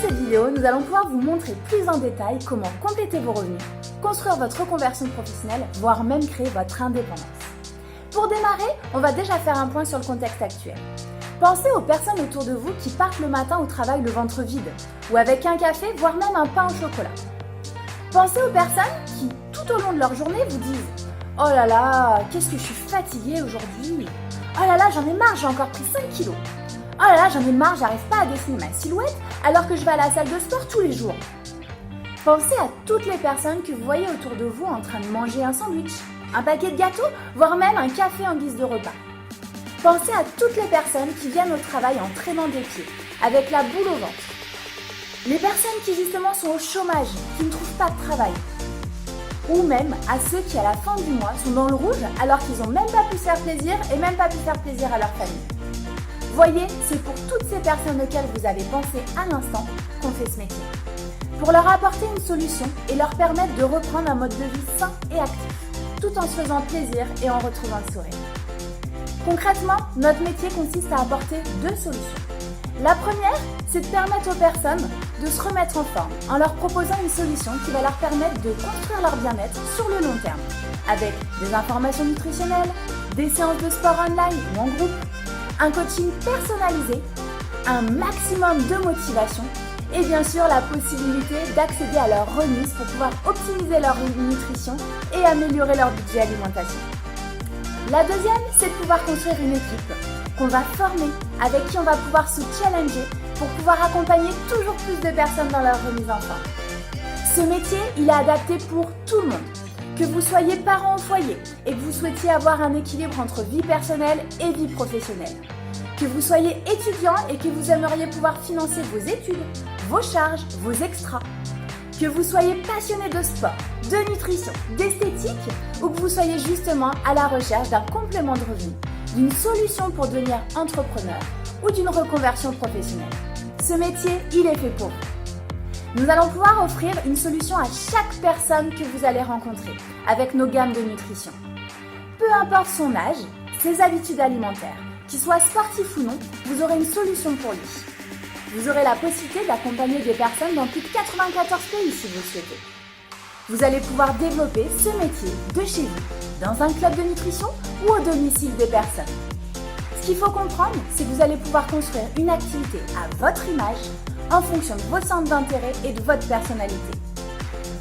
cette vidéo, nous allons pouvoir vous montrer plus en détail comment compléter vos revenus, construire votre reconversion professionnelle, voire même créer votre indépendance. Pour démarrer, on va déjà faire un point sur le contexte actuel. Pensez aux personnes autour de vous qui partent le matin au travail le ventre vide, ou avec un café, voire même un pain au chocolat. Pensez aux personnes qui, tout au long de leur journée, vous disent « Oh là là, qu'est-ce que je suis fatiguée aujourd'hui. Oh là là, j'en ai marre, j'ai encore pris 5 kilos. Oh là là, j'en ai marre, j'arrive pas à dessiner ma silhouette alors que je vais à la salle de sport tous les jours. » Pensez à toutes les personnes que vous voyez autour de vous en train de manger un sandwich, un paquet de gâteaux, voire même un café en guise de repas. Pensez à toutes les personnes qui viennent au travail en traînant des pieds, avec la boule au ventre. Les personnes qui justement sont au chômage, qui ne trouvent pas de travail. Ou même à ceux qui à la fin du mois sont dans le rouge alors qu'ils n'ont même pas pu se faire plaisir et même pas pu faire plaisir à leur famille. Voyez, c'est pour toutes ces personnes auxquelles vous avez pensé à l'instant qu'on fait ce métier. Pour leur apporter une solution et leur permettre de reprendre un mode de vie sain et actif, tout en se faisant plaisir et en retrouvant le sourire. Concrètement, notre métier consiste à apporter deux solutions. La première, c'est de permettre aux personnes de se remettre en forme en leur proposant une solution qui va leur permettre de construire leur bien-être sur le long terme, avec des informations nutritionnelles, des séances de sport online ou en groupe, un coaching personnalisé, un maximum de motivation et bien sûr la possibilité d'accéder à leurs remises pour pouvoir optimiser leur nutrition et améliorer leur budget alimentation. La deuxième, c'est de pouvoir construire une équipe qu'on va former, avec qui on va pouvoir se challenger pour pouvoir accompagner toujours plus de personnes dans leur remise en forme. Ce métier, il est adapté pour tout le monde. Que vous soyez parent au foyer et que vous souhaitiez avoir un équilibre entre vie personnelle et vie professionnelle. Que vous soyez étudiant et que vous aimeriez pouvoir financer vos études, vos charges, vos extras. Que vous soyez passionné de sport, de nutrition, d'esthétique ou que vous soyez justement à la recherche d'un complément de revenu, d'une solution pour devenir entrepreneur ou d'une reconversion professionnelle. Ce métier, il est fait pour vous. Nous allons pouvoir offrir une solution à chaque personne que vous allez rencontrer avec nos gammes de nutrition. Peu importe son âge, ses habitudes alimentaires, qu'il soit sportif ou non, vous aurez une solution pour lui. Vous aurez la possibilité d'accompagner des personnes dans plus de 94 pays si vous le souhaitez. Vous allez pouvoir développer ce métier de chez vous, dans un club de nutrition ou au domicile des personnes. Ce qu'il faut comprendre, c'est que vous allez pouvoir construire une activité à votre image en fonction de vos centres d'intérêt et de votre personnalité.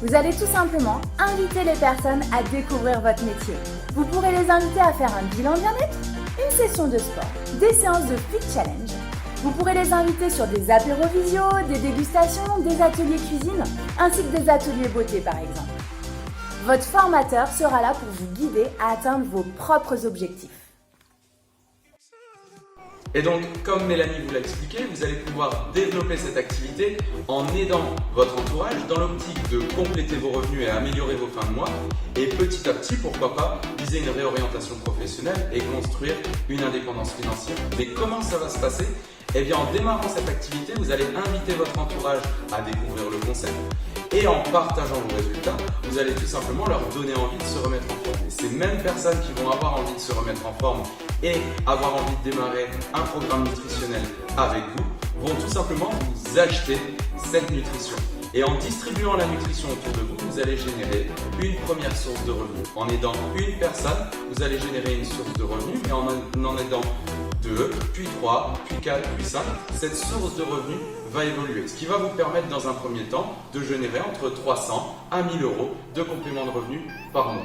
Vous allez tout simplement inviter les personnes à découvrir votre métier. Vous pourrez les inviter à faire un bilan bien-être, une session de sport, des séances de fit challenge. Vous pourrez les inviter sur des apéros visio, des dégustations, des ateliers cuisine, ainsi que des ateliers beauté par exemple. Votre formateur sera là pour vous guider à atteindre vos propres objectifs. Et donc, comme Mélanie vous l'a expliqué, vous allez pouvoir développer cette activité en aidant votre entourage dans l'optique de compléter vos revenus et améliorer vos fins de mois. Et petit à petit, pourquoi pas, viser une réorientation professionnelle et construire une indépendance financière. Mais comment ça va se passer ? Eh bien, en démarrant cette activité, vous allez inviter votre entourage à découvrir le concept. Et en partageant vos résultats, vous allez tout simplement leur donner envie de se remettre en forme. Et ces mêmes personnes qui vont avoir envie de se remettre en forme et avoir envie de démarrer un programme nutritionnel avec vous, vont tout simplement vous acheter cette nutrition. Et en distribuant la nutrition autour de vous, vous allez générer une première source de revenus. En aidant une personne, vous allez générer une source de revenus, et en aidant 2, puis 3, puis 4, puis 5, cette source de revenus va évoluer. Ce qui va vous permettre dans un premier temps de générer entre 300 à 1000 euros de complément de revenus par mois.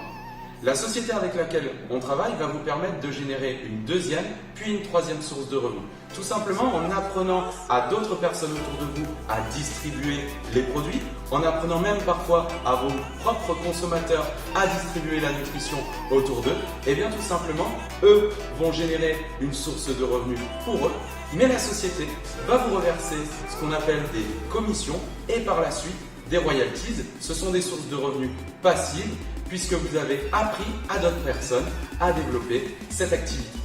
La société avec laquelle on travaille va vous permettre de générer une deuxième, puis une troisième source de revenus. Tout simplement en apprenant à d'autres personnes autour de vous à distribuer les produits, en apprenant même parfois à vos propres consommateurs à distribuer la nutrition autour d'eux, et bien tout simplement, eux vont générer une source de revenus pour eux, mais la société va vous reverser ce qu'on appelle des commissions et par la suite des royalties. Ce sont des sources de revenus passives puisque vous avez appris à d'autres personnes à développer cette activité.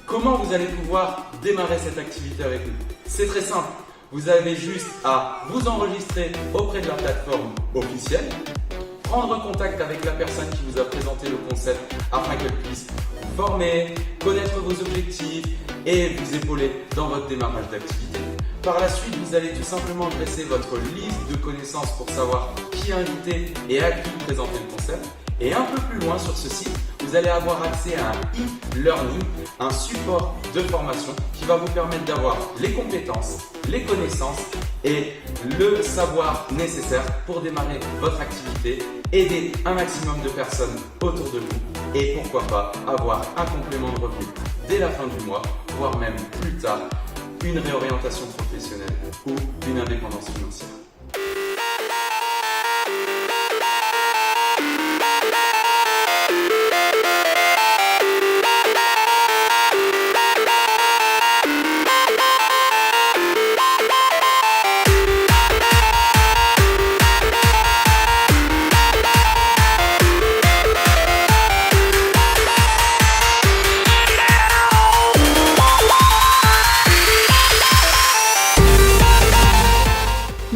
Comment vous allez pouvoir démarrer cette activité avec nous? C'est très simple. Vous avez juste à vous enregistrer auprès de la plateforme officielle, prendre contact avec la personne qui vous a présenté le concept afin qu'elle puisse vous former, connaître vos objectifs et vous épauler dans votre démarrage d'activité. Par la suite, vous allez tout simplement dresser votre liste de connaissances pour savoir qui inviter et à qui présenter le concept. Et un peu plus loin sur ce site, vous allez avoir accès à un e-learning, un support de formation qui va vous permettre d'avoir les compétences, les connaissances et le savoir nécessaire pour démarrer votre activité, aider un maximum de personnes autour de vous et pourquoi pas avoir un complément de revenu dès la fin du mois, voire même plus tard, une réorientation professionnelle ou une indépendance financière.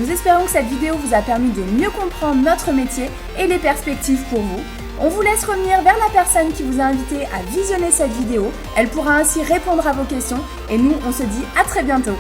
Nous espérons que cette vidéo vous a permis de mieux comprendre notre métier et les perspectives pour vous. On vous laisse revenir vers la personne qui vous a invité à visionner cette vidéo. Elle pourra ainsi répondre à vos questions et nous, on se dit à très bientôt.